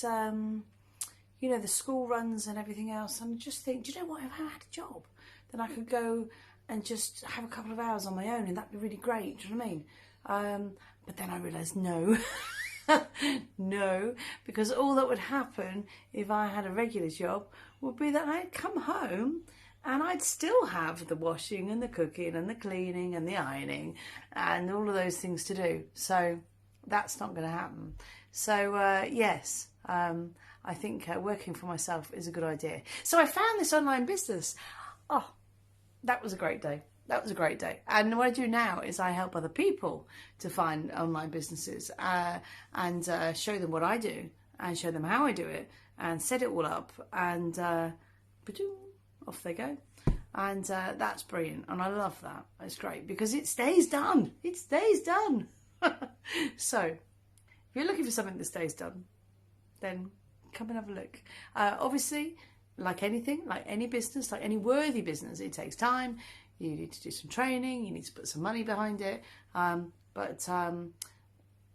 it's you know, the school runs and everything else, and I just think, do you know what, if I had a job, then I could go and just have a couple of hours on my own, and that'd be really great. Do you know what I mean? But then I realised no. No, because all that would happen if I had a regular job would be that I'd come home and I'd still have the washing and the cooking and the cleaning and the ironing and all of those things to do. So that's not going to happen. So yes, I think working for myself is a good idea. So I found this online business. Oh, that was a great day. That was a great day. And what I do now is I help other people to find online businesses and show them what I do and show them how I do it and set it all up, and off they go. And that's brilliant. And I love that. It's great because it stays done. It stays done. So if you're looking for something that stays done, then come and have a look. Obviously, like anything, like any business, like any worthy business, it takes time. You need to do some training, you need to put some money behind it, but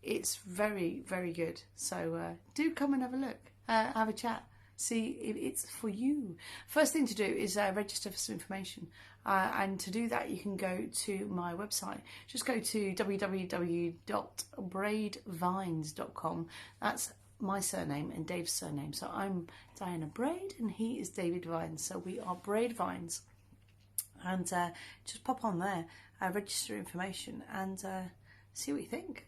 it's very, very good. So do come and have a look, have a chat, see if it's for you. First thing to do is register for some information, and to do that you can go to my website. Just go to www.braidvines.com. That's my surname and Dave's surname. So I'm Diana Braid and he is David Vines. So we are Braid Vines. And just pop on there, register information, and see what you think.